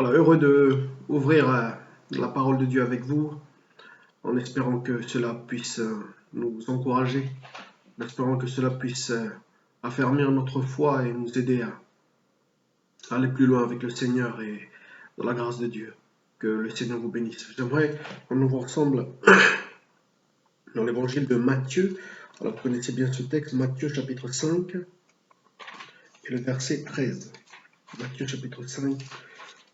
Voilà, heureux de ouvrir la parole de Dieu avec vous, en espérant que cela puisse nous encourager, en espérant que cela puisse affermir notre foi et nous aider à aller plus loin avec le Seigneur et dans la grâce de Dieu. Que le Seigneur vous bénisse. J'aimerais qu'on ouvre ensemble dans l'évangile de Matthieu. Alors, vous connaissez bien ce texte, Matthieu chapitre 5 et le verset 13. Matthieu chapitre 5,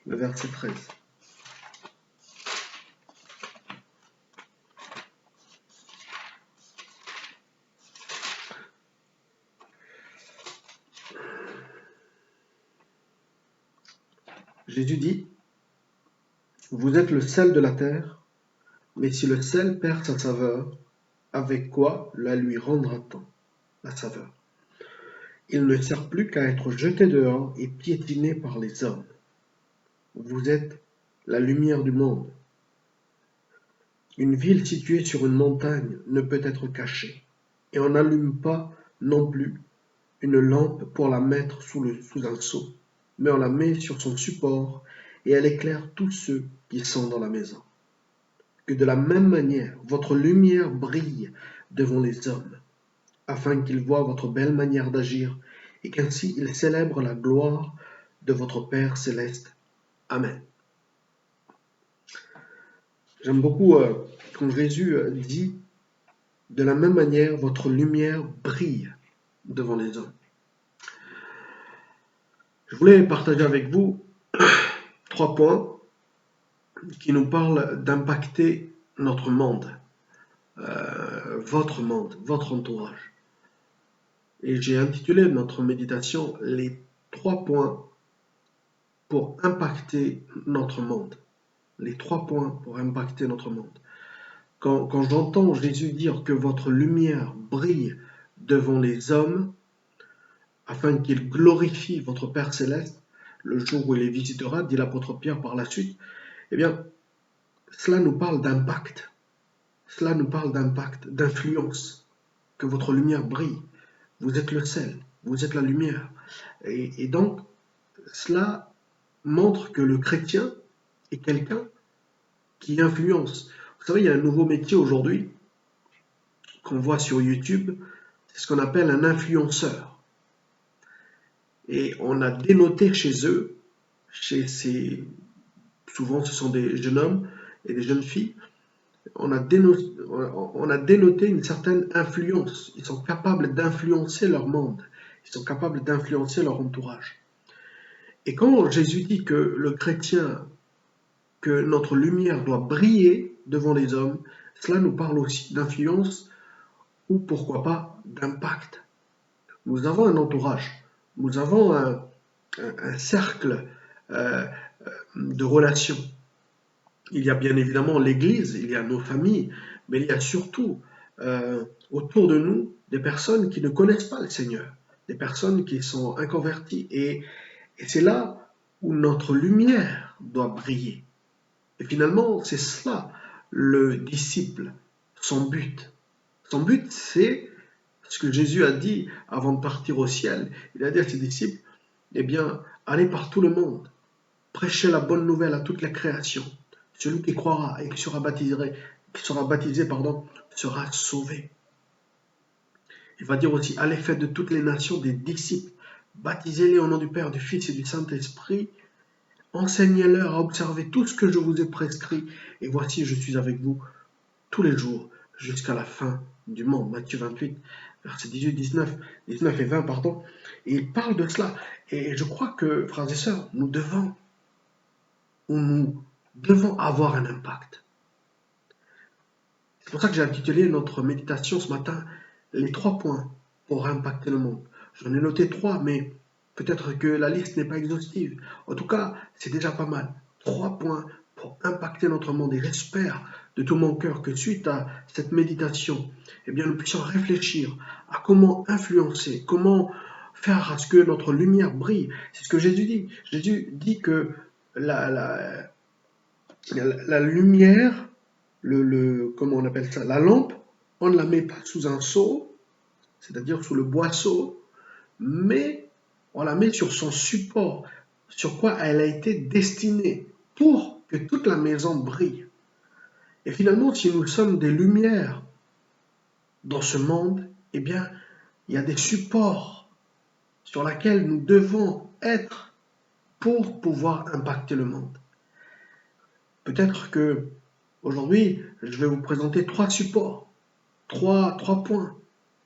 le verset 13. Jésus dit, vous êtes le sel de la terre, mais si le sel perd sa saveur, avec quoi la lui rendra-t-on la saveur? Il ne sert plus qu'à être jeté dehors et piétiné par les hommes. Vous êtes la lumière du monde. Une ville située sur une montagne ne peut être cachée, et on n'allume pas non plus une lampe pour la mettre sous un seau, mais on la met sur son support, et elle éclaire tous ceux qui sont dans la maison. Que de la même manière, votre lumière brille devant les hommes, afin qu'ils voient votre belle manière d'agir, et qu'ainsi ils célèbrent la gloire de votre Père céleste. Amen. J'aime beaucoup quand Jésus dit, de la même manière, votre lumière brille devant les hommes. Je voulais partager avec vous 3 points qui nous parlent d'impacter notre monde, votre entourage. Et j'ai intitulé notre méditation les 3 points pour impacter notre monde. Les 3 points pour impacter notre monde. Quand j'entends Jésus dire que votre lumière brille devant les hommes, afin qu'il glorifie votre Père céleste, le jour où il les visitera, dit l'apôtre Pierre par la suite, eh bien, cela nous parle d'impact. Cela nous parle d'impact, d'influence, que votre lumière brille. Vous êtes le sel, vous êtes la lumière. Et donc, cela montre que le chrétien est quelqu'un qui influence. Vous savez, il y a un nouveau métier aujourd'hui qu'on voit sur YouTube, c'est ce qu'on appelle un influenceur. Et on a dénoté chez eux, souvent ce sont des jeunes hommes et des jeunes filles, on a dénoté une certaine influence. Ils sont capables d'influencer leur monde, ils sont capables d'influencer leur entourage. Et quand Jésus dit que le chrétien, que notre lumière doit briller devant les hommes, cela nous parle aussi d'influence ou pourquoi pas d'impact. Nous avons un entourage, nous avons un cercle de relations. Il y a bien évidemment l'Église, il y a nos familles, mais il y a surtout autour de nous des personnes qui ne connaissent pas le Seigneur, des personnes qui sont inconverties. Et c'est là où notre lumière doit briller. Et finalement, c'est cela le disciple, son but. Son but, c'est ce que Jésus a dit avant de partir au ciel. Il a dit à ses disciples, eh bien, allez par tout le monde, prêchez la bonne nouvelle à toute la création. Celui qui croira et qui sera baptisé, sera sauvé. Il va dire aussi, allez faites de toutes les nations des disciples, baptisez-les au nom du Père, du Fils et du Saint-Esprit, enseignez-leur à observer tout ce que je vous ai prescrit, et voici, je suis avec vous tous les jours jusqu'à la fin du monde. Matthieu 28, versets 18, 19 et 20, pardon. Et il parle de cela. Et je crois que, frères et sœurs, nous devons avoir un impact. C'est pour ça que j'ai intitulé notre méditation ce matin, les 3 points pour impacter le monde. J'en ai noté 3, mais peut-être que la liste n'est pas exhaustive. En tout cas, c'est déjà pas mal. 3 points pour impacter notre monde. Et j'espère de tout mon cœur que suite à cette méditation, eh bien, nous puissions réfléchir à comment influencer, comment faire à ce que notre lumière brille. C'est ce que Jésus dit. Jésus dit que la lumière, comment on appelle ça, la lampe, on ne la met pas sous un seau, c'est-à-dire sous le boisseau, mais on la met sur son support. sur quoi elle a été destinée pour que toute la maison brille. Et finalement, si nous sommes des lumières dans ce monde, eh bien, il y a des supports sur lesquels nous devons être pour pouvoir impacter le monde. Peut-être que aujourd'hui, je vais vous présenter 3 supports, trois points,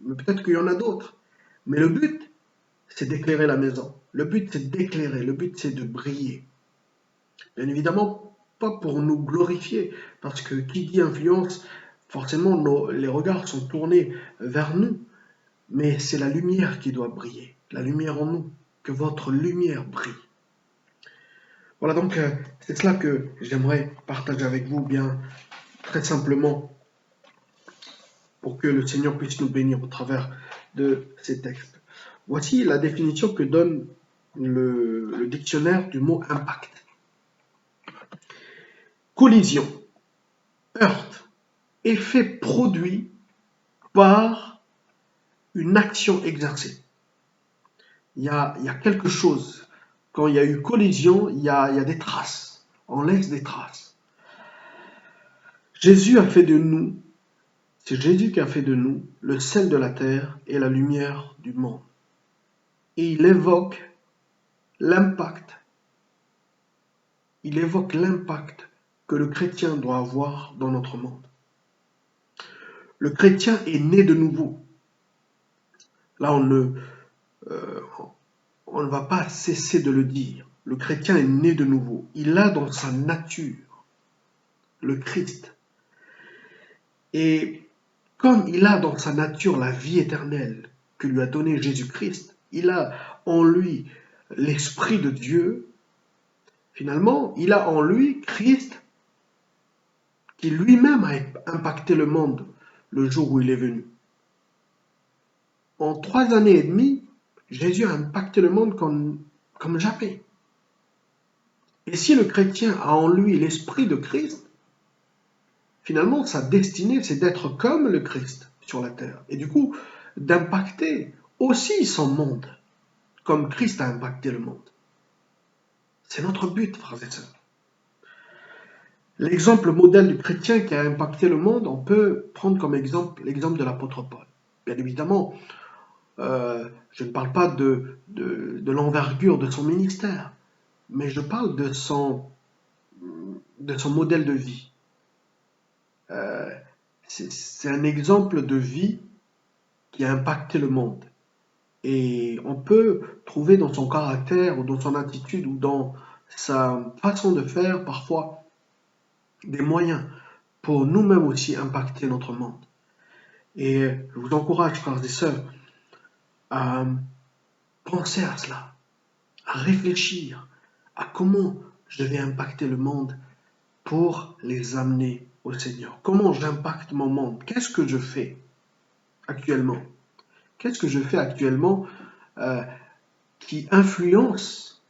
mais peut-être qu'il y en a d'autres. Mais le but, c'est d'éclairer la maison. Le but, c'est d'éclairer. Le but, c'est de briller. Bien évidemment, pas pour nous glorifier, parce que qui dit influence, forcément, les regards sont tournés vers nous, mais c'est la lumière qui doit briller, la lumière en nous, que votre lumière brille. Voilà donc, c'est cela que j'aimerais partager avec vous, bien très simplement, pour que le Seigneur puisse nous bénir au travers de ces textes. Voici la définition que donne le dictionnaire du mot impact. Collision, heurte, effet produit par une action exercée. Il y a quelque chose. Quand il y a eu collision, il y a des traces. On laisse des traces. Jésus a fait de nous, c'est Jésus qui a fait de nous le sel de la terre et la lumière du monde. Et il évoque l'impact. Il évoque l'impact que le chrétien doit avoir dans notre monde. Le chrétien est né de nouveau. Là, on ne va pas cesser de le dire. Le chrétien est né de nouveau. Il a dans sa nature le Christ. Et comme il a dans sa nature la vie éternelle que lui a donnée Jésus-Christ, il a en lui l'Esprit de Dieu. Finalement, il a en lui Christ qui lui-même a impacté le monde le jour où il est venu. En 3 années et demie, Jésus a impacté le monde comme jamais. Et si le chrétien a en lui l'Esprit de Christ, finalement, sa destinée, c'est d'être comme le Christ sur la terre. Et du coup, d'impacter aussi son monde, comme Christ a impacté le monde. C'est notre but, frères et sœurs. L'exemple modèle du chrétien qui a impacté le monde, on peut prendre comme exemple l'exemple de l'apôtre Paul. Bien évidemment, je ne parle pas de l'envergure de son ministère, mais je parle de son modèle de vie. C'est un exemple de vie qui a impacté le monde. Et on peut trouver dans son caractère ou dans son attitude ou dans sa façon de faire parfois des moyens pour nous-mêmes aussi impacter notre monde. Et je vous encourage, frères et sœurs, à penser à cela, à réfléchir à comment je vais impacter le monde pour les amener au Seigneur. Comment j'impacte mon monde? Qu'est-ce que je fais actuellement? Qu'est-ce que je fais actuellement qui influence,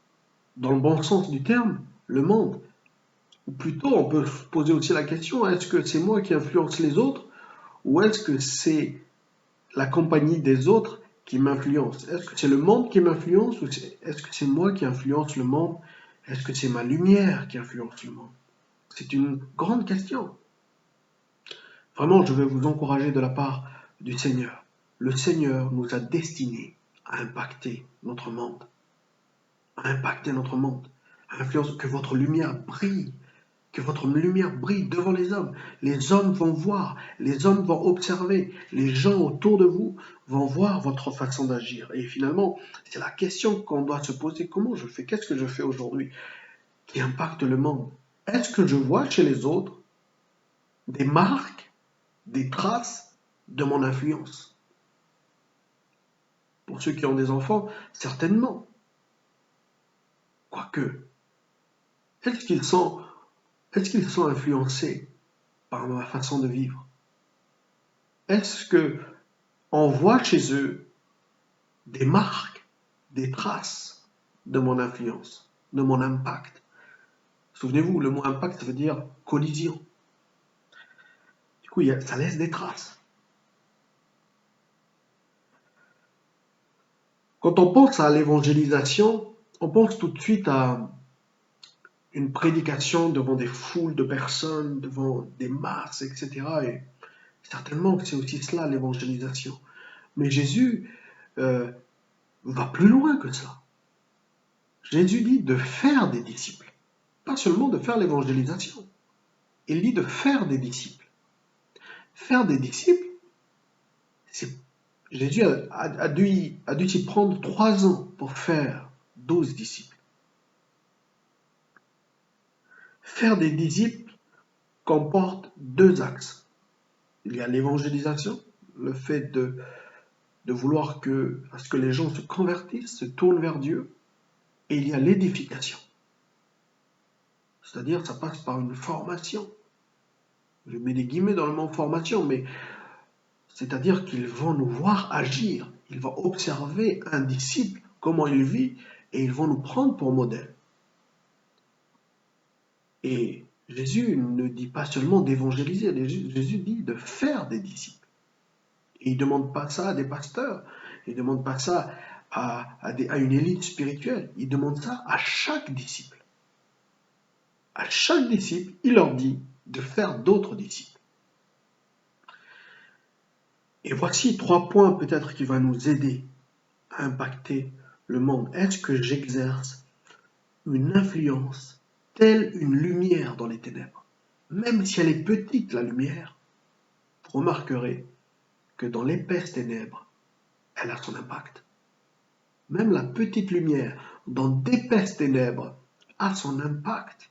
dans le bon sens du terme, le monde? Ou plutôt, on peut se poser aussi la question, est-ce que c'est moi qui influence les autres ou est-ce que c'est la compagnie des autres qui m'influence? Est-ce que c'est le monde qui m'influence ou est-ce que c'est moi qui influence le monde? Est-ce que c'est ma lumière qui influence le monde? C'est une grande question. Vraiment, je vais vous encourager de la part du Seigneur. Le Seigneur nous a destinés à impacter notre monde. À impacter notre monde. À influencer, que votre lumière brille. Que votre lumière brille devant les hommes. Les hommes vont voir, les hommes vont observer, les gens autour de vous vont voir votre façon d'agir. Et finalement, c'est la question qu'on doit se poser. Comment je fais? Qu'est-ce que je fais aujourd'hui qui impacte le monde? Est-ce que je vois chez les autres des marques, des traces de mon influence? Pour ceux qui ont des enfants, certainement. Quoique, est-ce qu'ils sont influencés par ma façon de vivre? Est-ce que on voit chez eux des marques, des traces de mon influence, de mon impact? Souvenez-vous, le mot impact, ça veut dire collision. Du coup, ça laisse des traces. Quand on pense à l'évangélisation, on pense tout de suite à une prédication devant des foules de personnes, devant des masses, etc. Et certainement que c'est aussi cela l'évangélisation. Mais Jésus euh, va plus loin que ça. Jésus dit de faire des disciples, pas seulement de faire l'évangélisation. Il dit de faire des disciples. Faire des disciples, Jésus a dû s'y prendre 3 ans pour faire 12 disciples. Faire des disciples comporte 2 axes. Il y a l'évangélisation, le fait de vouloir à ce que les gens se convertissent, se tournent vers Dieu, et il y a l'édification. C'est-à-dire, ça passe par une formation. Je mets des guillemets dans le mot formation, mais c'est-à-dire qu'ils vont nous voir agir. Ils vont observer un disciple, comment il vit, et ils vont nous prendre pour modèle. Et Jésus ne dit pas seulement d'évangéliser, Jésus dit de faire des disciples. Et il ne demande pas ça à des pasteurs, il ne demande pas ça à une élite spirituelle, il demande ça à chaque disciple. À chaque disciple, il leur dit de faire d'autres disciples. Et voici 3 points peut-être qui vont nous aider à impacter le monde. Est-ce que j'exerce une influence telle une lumière dans les ténèbres? Même si elle est petite, la lumière, vous remarquerez que dans l'épaisse ténèbres, elle a son impact. Même la petite lumière dans d'épaisses ténèbres a son impact.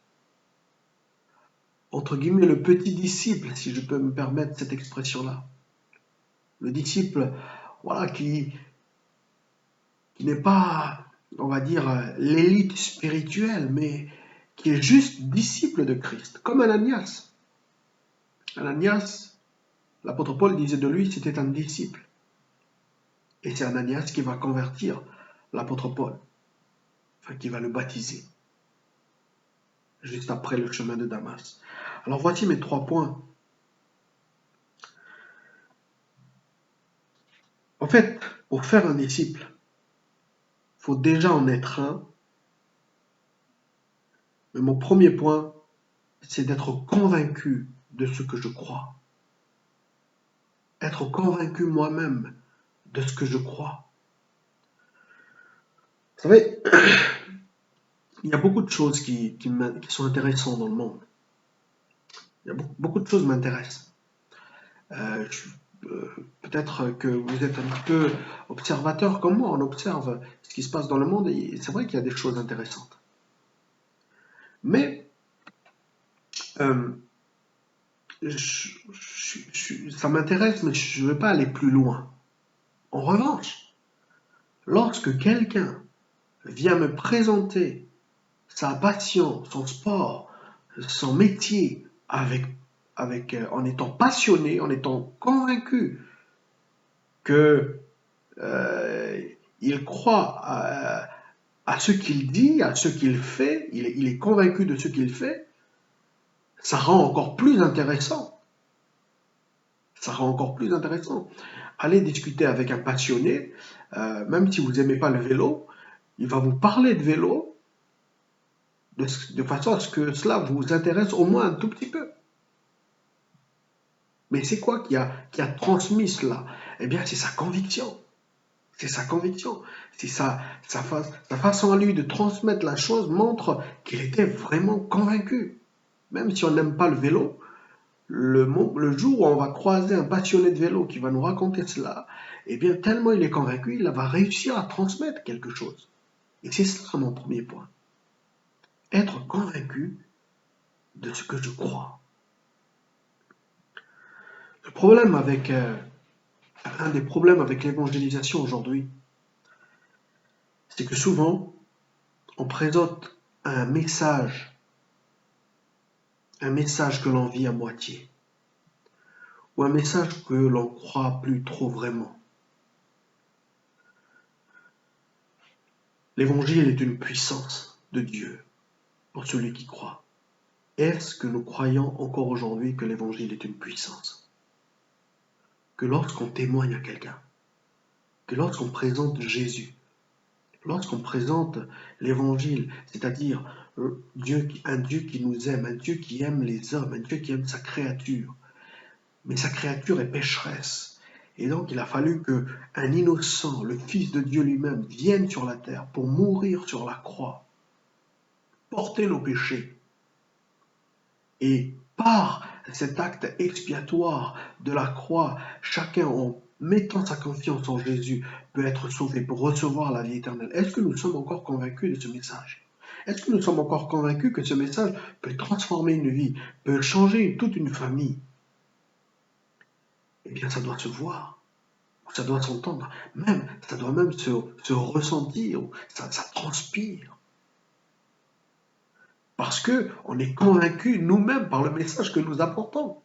Entre guillemets, le petit disciple, si je peux me permettre cette expression-là. Le disciple, voilà, qui n'est pas, on va dire, l'élite spirituelle, mais qui est juste disciple de Christ, comme Ananias. Ananias, l'apôtre Paul disait de lui, c'était un disciple. Et c'est Ananias qui va convertir l'apôtre Paul, enfin qui va le baptiser, juste après le chemin de Damas. Alors voici mes 3 points. En fait, pour faire un disciple, il faut déjà en être un. Mais mon premier point, c'est d'être convaincu de ce que je crois. Être convaincu moi-même de ce que je crois. Vous savez, il y a beaucoup de choses qui sont intéressantes dans le monde. Il y a beaucoup de choses m'intéressent. Peut-être que vous êtes un petit peu observateur comme moi, on observe ce qui se passe dans le monde et c'est vrai qu'il y a des choses intéressantes. Mais ça m'intéresse, mais je ne veux pas aller plus loin. En revanche, lorsque quelqu'un vient me présenter sa passion, son sport, son métier en étant passionné, en étant convaincu que il croit à ce qu'il dit, à ce qu'il fait, il est convaincu de ce qu'il fait, ça rend encore plus intéressant. Ça rend encore plus intéressant. Allez discuter avec un passionné, même si vous n'aimez pas le vélo, il va vous parler de vélo de façon à ce que cela vous intéresse au moins un tout petit peu. Mais c'est quoi qui a transmis cela? Eh bien, c'est sa conviction. C'est sa conviction. C'est sa façon à lui de transmettre la chose montre qu'il était vraiment convaincu. Même si on n'aime pas le vélo, le jour où on va croiser un passionné de vélo qui va nous raconter cela, eh bien, tellement il est convaincu, il va réussir à transmettre quelque chose. Et c'est ça mon premier point. Être convaincu de ce que je crois. Le problème un des problèmes avec l'évangélisation aujourd'hui, c'est que souvent, on présente un message que l'on vit à moitié, ou un message que l'on croit plus trop vraiment. L'évangile est une puissance de Dieu pour celui qui croit. Est-ce que nous croyons encore aujourd'hui que l'évangile est une puissance? Que lorsqu'on témoigne à quelqu'un, que lorsqu'on présente Jésus, lorsqu'on présente l'évangile, c'est-à-dire un Dieu qui nous aime, un Dieu qui aime les hommes, un Dieu qui aime sa créature, mais sa créature est pécheresse. Et donc il a fallu qu'un innocent, le Fils de Dieu lui-même, vienne sur la terre pour mourir sur la croix, porter nos péchés. Et par cet acte expiatoire de la croix, chacun en mettant sa confiance en Jésus peut être sauvé pour recevoir la vie éternelle. Est-ce que nous sommes encore convaincus de ce message? Est-ce que nous sommes encore convaincus que ce message peut transformer une vie, peut changer toute une famille? Eh bien, ça doit se voir, ça doit s'entendre, ça doit même se ressentir, ça transpire. Parce qu'on est convaincus nous-mêmes par le message que nous apportons.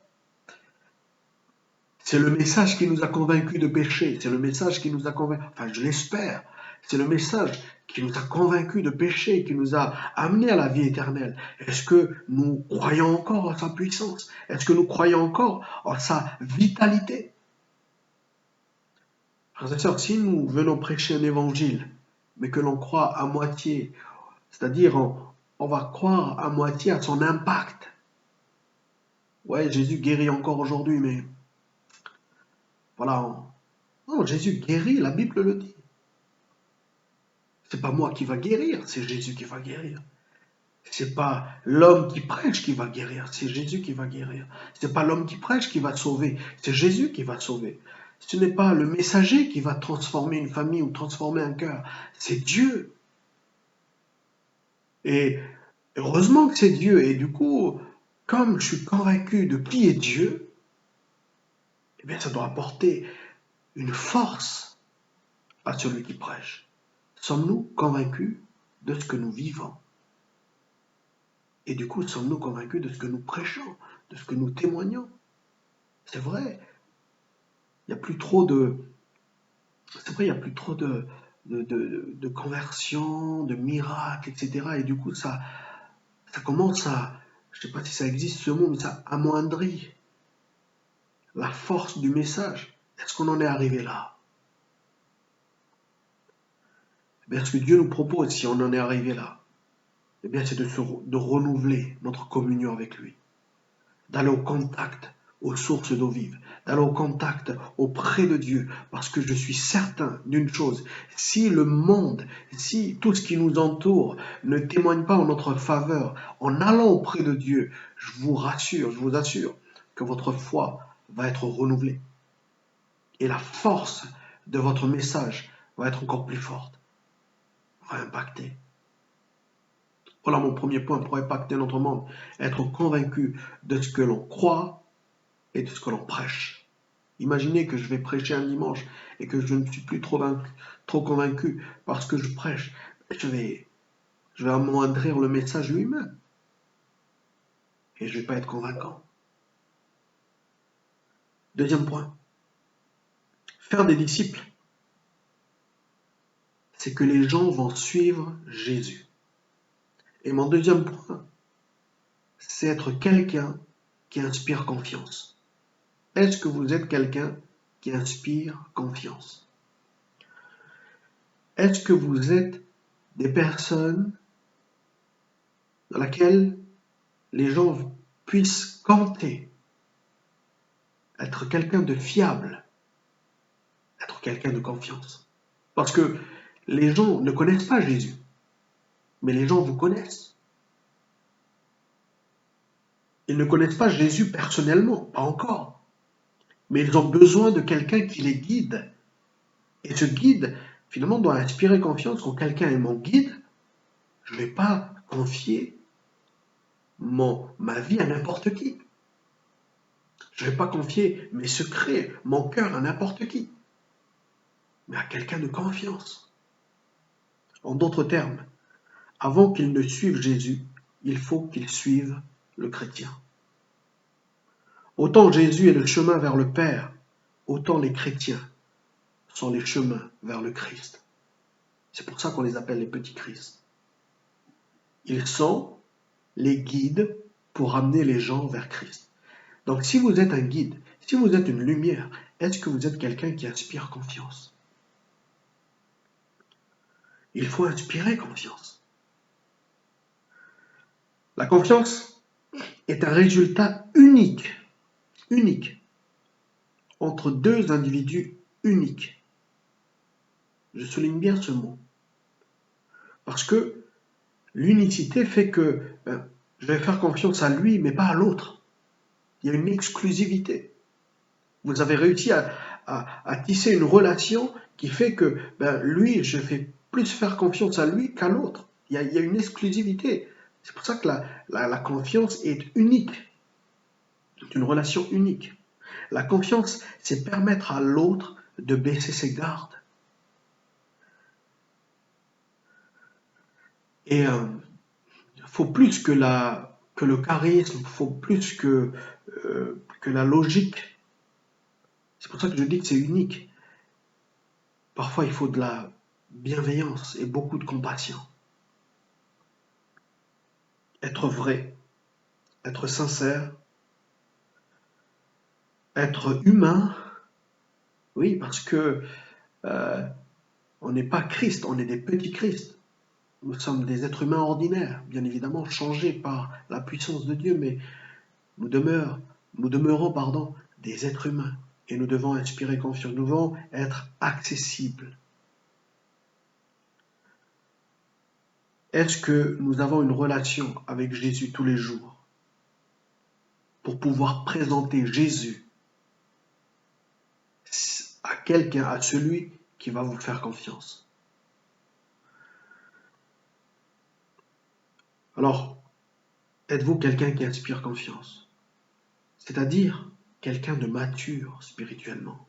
C'est le message qui nous a convaincus de péché, c'est le message qui nous a convaincus, enfin je l'espère, c'est le message qui nous a convaincus de péché, qui nous a amenés à la vie éternelle. Est-ce que nous croyons encore en sa puissance? Est-ce que nous croyons encore en sa vitalité? Frères et sœurs, si nous venons prêcher un évangile, mais que l'on croit à moitié, c'est-à-dire on va croire à moitié à son impact. Ouais, Jésus guérit encore aujourd'hui, mais voilà. Non, Jésus guérit, la Bible le dit. C'est pas moi qui va guérir, c'est Jésus qui va guérir. C'est pas l'homme qui prêche qui va guérir, c'est Jésus qui va guérir. C'est pas l'homme qui prêche qui va sauver, c'est Jésus qui va sauver. Ce n'est pas le messager qui va transformer une famille ou transformer un cœur, c'est Dieu. Et heureusement que c'est Dieu. Et du coup, comme je suis convaincu de qui est Dieu, eh bien ça doit apporter une force à celui qui prêche. Sommes-nous convaincus de ce que nous vivons? Et du coup, sommes-nous convaincus de ce que nous prêchons, de ce que nous témoignons? C'est vrai, il n'y a plus trop de... C'est vrai, il n'y a plus trop de conversions, de miracles, etc. Et du coup, ça commence à... Je ne sais pas si ça existe ce mot, mais ça amoindrit la force du message. Est-ce qu'on en est arrivé là? Eh bien, ce que Dieu nous propose, si on en est arrivé là, eh bien, c'est de renouveler notre communion avec lui, d'aller au contact, aux sources d'eau vive, d'aller au contact auprès de Dieu, parce que je suis certain d'une chose, si le monde, si tout ce qui nous entoure ne témoigne pas en notre faveur, en allant auprès de Dieu, je vous rassure, je vous assure que votre foi va être renouvelée. Et la force de votre message va être encore plus forte, va impacter. Voilà mon premier point pour impacter notre monde, être convaincu de ce que l'on croit et de ce que l'on prêche. Imaginez que je vais prêcher un dimanche et que je ne suis plus trop convaincu parce que je prêche. Je vais amoindrir le message lui-même et je ne vais pas être convaincant. Deuxième point, faire des disciples, c'est que les gens vont suivre Jésus. Et mon deuxième point, c'est être quelqu'un qui inspire confiance. Est-ce que vous êtes quelqu'un qui inspire confiance? Est-ce que vous êtes des personnes dans lesquelles les gens puissent compter, être quelqu'un de fiable, être quelqu'un de confiance? Parce que les gens ne connaissent pas Jésus, mais les gens vous connaissent. Ils ne connaissent pas Jésus personnellement, pas encore, mais ils ont besoin de quelqu'un qui les guide. Et ce guide, finalement, doit inspirer confiance. Quand quelqu'un est mon guide, je ne vais pas confier ma vie à n'importe qui. Je ne vais pas confier mes secrets, mon cœur à n'importe qui, mais à quelqu'un de confiance. En d'autres termes, avant qu'ils ne suivent Jésus, il faut qu'ils suivent le chrétien. Autant Jésus est le chemin vers le Père, autant les chrétiens sont les chemins vers le Christ. C'est pour ça qu'on les appelle les petits Christ. Ils sont les guides pour amener les gens vers Christ. Donc si vous êtes un guide, si vous êtes une lumière, est-ce que vous êtes quelqu'un qui inspire confiance? Il faut inspirer confiance. La confiance est un résultat unique, entre deux individus uniques. Je souligne bien ce mot. Parce que l'unicité fait que je vais faire confiance à lui, mais pas à l'autre. Il y a une exclusivité. Vous avez réussi à tisser une relation qui fait que lui, je vais plus faire confiance à lui qu'à l'autre. Il y a une exclusivité. C'est pour ça que la confiance est unique. C'est une relation unique. La confiance, c'est permettre à l'autre de baisser ses gardes. Et faut plus que le charisme, il faut plus que la logique. C'est pour ça que je dis que c'est unique. Parfois, il faut de la bienveillance et beaucoup de compassion. Être vrai, être sincère, être humain. Oui, parce que on n'est pas Christ, on est des petits Christ. Nous sommes des êtres humains ordinaires, bien évidemment changés par la puissance de Dieu, mais nous demeurons des êtres humains. Et nous devons inspirer confiance, nous devons être accessibles. Est-ce que nous avons une relation avec Jésus tous les jours pour pouvoir présenter Jésus à quelqu'un, à celui qui va vous faire confiance? Alors, êtes-vous quelqu'un qui inspire confiance? C'est-à-dire quelqu'un de mature spirituellement.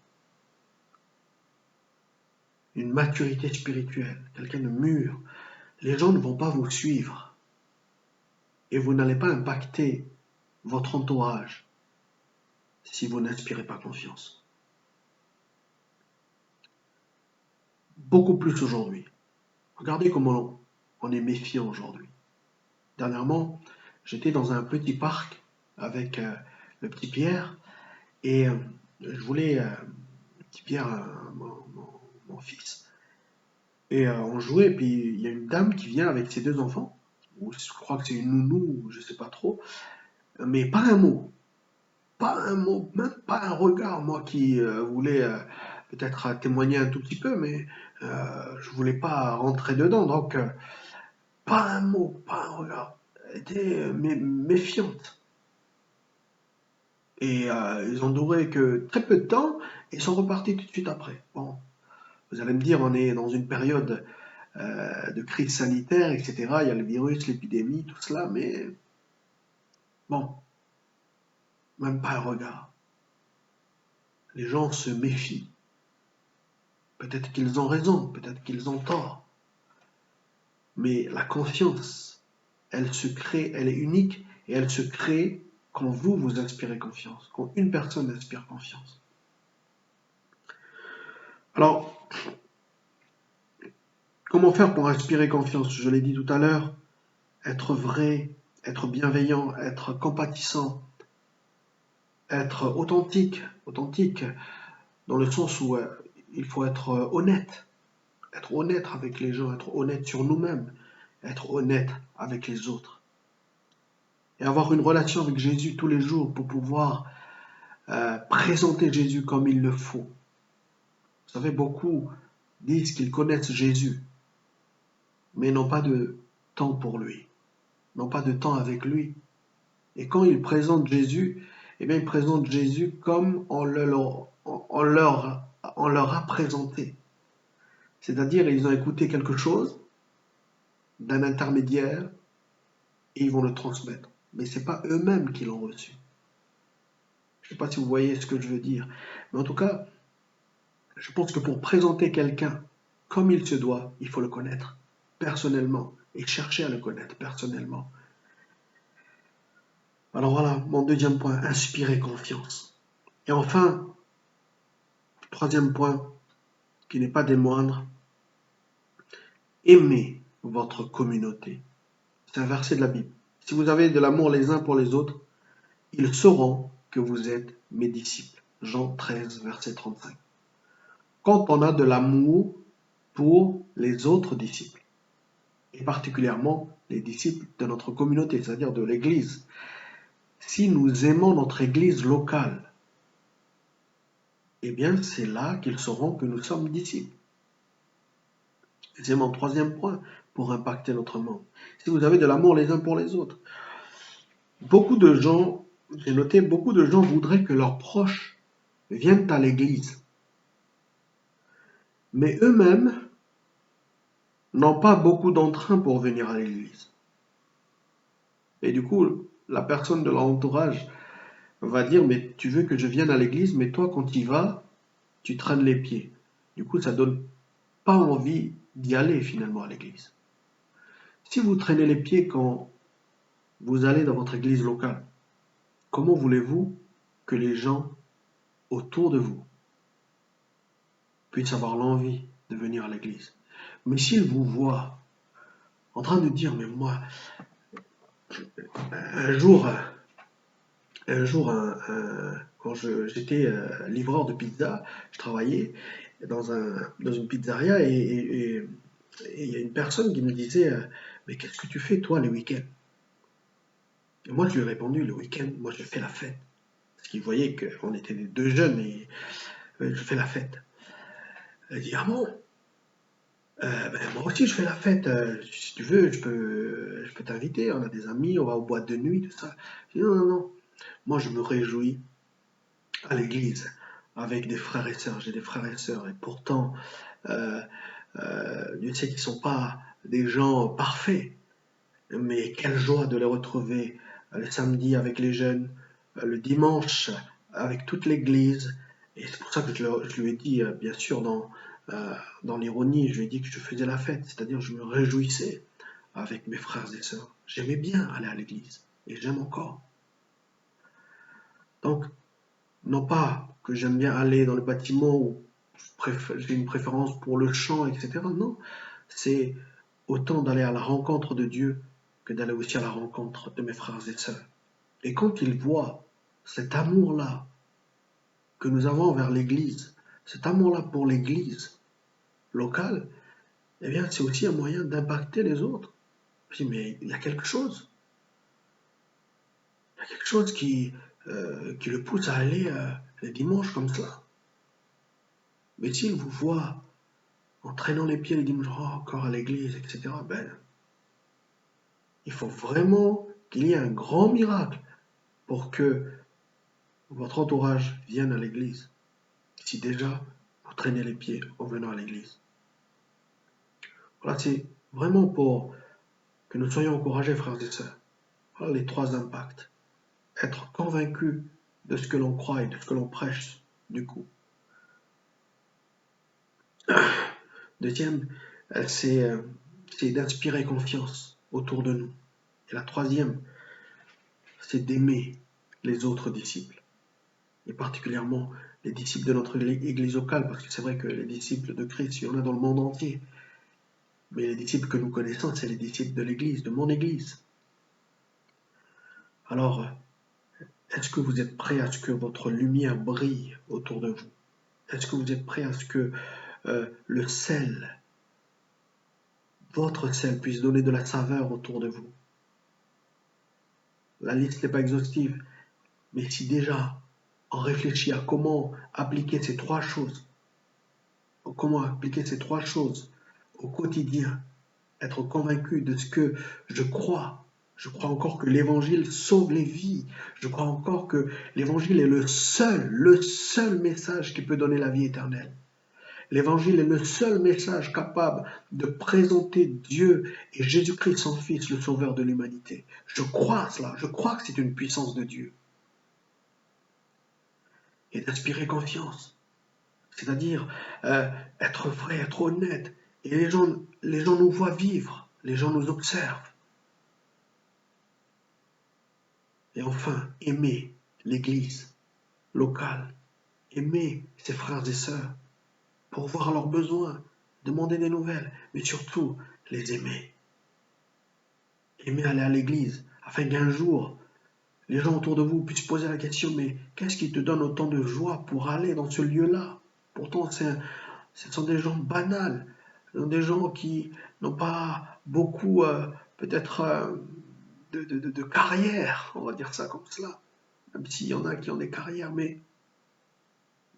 Une maturité spirituelle, quelqu'un de mûr. Les gens ne vont pas vous suivre et vous n'allez pas impacter votre entourage si vous n'inspirez pas confiance. Beaucoup plus aujourd'hui. Regardez comment on est méfiant aujourd'hui. Dernièrement, j'étais dans un petit parc avec le petit Pierre et je voulais, le petit Pierre, mon fils, et on jouait, et puis il y a une dame qui vient avec ses deux enfants, ou je crois que c'est une nounou, je sais pas trop, mais pas un mot, même pas un regard, moi qui voulais peut-être témoigner un tout petit peu, mais je voulais pas rentrer dedans, donc pas un mot, pas un regard. Elle était méfiante. Et ils ont duré que très peu de temps et sont repartis tout de suite après. Bon, vous allez me dire, on est dans une période de crise sanitaire, etc. Il y a le virus, l'épidémie, tout cela, mais bon, même pas un regard. Les gens se méfient. Peut-être qu'ils ont raison, peut-être qu'ils ont tort. Mais la confiance, elle se crée, elle est unique et elle se crée quand vous inspirez confiance, quand une personne inspire confiance. Alors, comment faire pour inspirer confiance? Je l'ai dit tout à l'heure, être vrai, être bienveillant, être compatissant, être authentique dans le sens où il faut être être honnête avec les gens, être honnête sur nous-mêmes, être honnête avec les autres. Et avoir une relation avec Jésus tous les jours pour pouvoir présenter Jésus comme il le faut. Vous savez, beaucoup disent qu'ils connaissent Jésus, mais n'ont pas de temps pour lui, n'ont pas de temps avec lui. Et quand ils présentent Jésus, eh bien, ils présentent Jésus comme on leur a présenté. C'est-à-dire, ils ont écouté quelque chose d'un intermédiaire et ils vont le transmettre. Mais ce n'est pas eux-mêmes qui l'ont reçu. Je ne sais pas si vous voyez ce que je veux dire. Mais en tout cas, je pense que pour présenter quelqu'un comme il se doit, il faut le connaître personnellement et chercher à le connaître personnellement. Alors voilà, mon deuxième point, inspirer confiance. Et enfin, troisième point, qui n'est pas des moindres, aimez votre communauté. C'est un verset de la Bible. Si vous avez de l'amour les uns pour les autres, ils sauront que vous êtes mes disciples. Jean 13, verset 35. Quand on a de l'amour pour les autres disciples, et particulièrement les disciples de notre communauté, c'est-à-dire de l'Église. Si nous aimons notre Église locale, eh bien c'est là qu'ils sauront que nous sommes disciples. Et c'est mon troisième point pour impacter notre monde. Si vous avez de l'amour les uns pour les autres. Beaucoup de gens, j'ai noté, beaucoup de gens voudraient que leurs proches viennent à l'église. Mais eux-mêmes n'ont pas beaucoup d'entrain pour venir à l'église. Et du coup, la personne de leur entourage va dire, mais tu veux que je vienne à l'église, mais toi, quand tu y vas, tu traînes les pieds. Du coup, ça donne pas envie d'y aller finalement à l'église. Si vous traînez les pieds quand vous allez dans votre église locale, comment voulez-vous que les gens autour de vous puissent avoir l'envie de venir à l'église? Mais s'ils vous voient en train de dire, mais moi, un jour, quand j'étais livreur de pizza, je travaillais dans une pizzeria et il y a une personne qui me disait, mais qu'est-ce que tu fais toi les week-ends? Et moi je lui ai répondu, le week-end, moi je fais la fête. Parce qu'il voyait qu'on était les deux jeunes et je fais la fête. Elle dit, ah bon? Ben, moi aussi je fais la fête. Si tu veux, je peux t'inviter. On a des amis, on va aux boîtes de nuit, tout ça. Je dis, non, non, non. Moi je me réjouis à l'église avec des frères et sœurs. J'ai des frères et sœurs. Et pourtant, euh, Dieu sait qu'ils ne sont pas des gens parfaits. Mais quelle joie de les retrouver le samedi avec les jeunes, le dimanche avec toute l'église. Et c'est pour ça que je lui ai dit, bien sûr, euh, dans l'ironie, je lui ai dit que je faisais la fête, c'est-à-dire je me réjouissais avec mes frères et sœurs. J'aimais bien aller à l'église et j'aime encore. Donc, non pas que j'aime bien aller dans le bâtiment où j'ai une préférence pour le chant, etc. Non, c'est autant d'aller à la rencontre de Dieu que d'aller aussi à la rencontre de mes frères et sœurs. Et quand ils voient cet amour-là que nous avons envers l'Église, cet amour-là pour l'Église locale, eh bien c'est aussi un moyen d'impacter les autres. Je dis, mais il y a quelque chose. Il y a quelque chose qui le pousse à aller les dimanches comme cela. Mais s'il vous voit en traînant les pieds les dimanches, oh, encore à l'église, etc., ben, il faut vraiment qu'il y ait un grand miracle pour que votre entourage vienne à l'église. Si déjà vous traînez les pieds en venant à l'église. Voilà, c'est vraiment pour que nous soyons encouragés, frères et sœurs. Voilà les trois impacts. Être convaincu de ce que l'on croit et de ce que l'on prêche, du coup. Deuxième, c'est d'inspirer confiance autour de nous. Et la troisième, c'est d'aimer les autres disciples. Et particulièrement les disciples de notre église locale, parce que c'est vrai que les disciples de Christ, il y en a dans le monde entier. Mais les disciples que nous connaissons, c'est les disciples de l'église, de mon église. Alors, est-ce que vous êtes prêts à ce que votre lumière brille autour de vous? Est-ce que vous êtes prêts à ce que le sel, votre sel, puisse donner de la saveur autour de vous? La liste n'est pas exhaustive, mais si déjà on réfléchit à comment appliquer ces trois choses, au quotidien, être convaincu de ce que je crois encore que l'évangile sauve les vies. Je crois encore que l'évangile est le seul message qui peut donner la vie éternelle. L'évangile est le seul message capable de présenter Dieu et Jésus-Christ, son Fils, le Sauveur de l'humanité. Je crois cela, je crois que c'est une puissance de Dieu. Et d'inspirer confiance, c'est-à-dire être vrai, être honnête. Et les gens nous voient vivre, les gens nous observent. Et enfin, aimer l'Église locale, aimer ses frères et sœurs, pour voir leurs besoins, demander des nouvelles, mais surtout les aimer. Aimer aller à l'église, afin qu'un jour, les gens autour de vous puissent poser la question, mais qu'est-ce qui te donne autant de joie pour aller dans ce lieu-là? Pourtant, ce sont des gens banals, des gens qui n'ont pas beaucoup, peut-être, de carrière, on va dire ça comme cela. Même s'il y en a qui ont des carrières, mais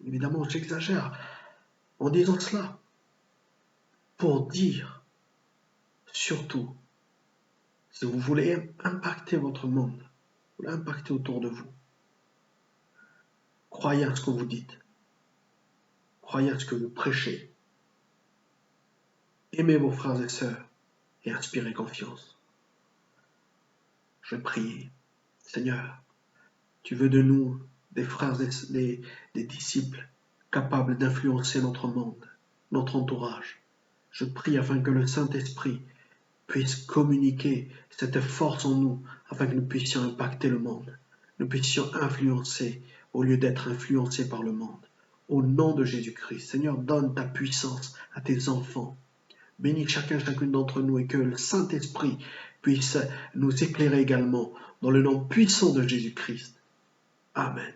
évidemment, j'exagère en disant cela pour dire, surtout, si vous voulez impacter votre monde, vous voulez impacter autour de vous, croyez à ce que vous dites, croyez à ce que vous prêchez, aimez vos frères et sœurs et inspirez confiance. Je prie, Seigneur, tu veux de nous des frères et des disciples capables d'influencer notre monde, notre entourage. Je prie afin que le Saint-Esprit puisse communiquer cette force en nous, afin que nous puissions impacter le monde, nous puissions influencer au lieu d'être influencés par le monde. Au nom de Jésus-Christ, Seigneur, donne ta puissance à tes enfants. Bénis chacune d'entre nous et que le Saint-Esprit puisse nous éclairer également dans le nom puissant de Jésus-Christ. Amen.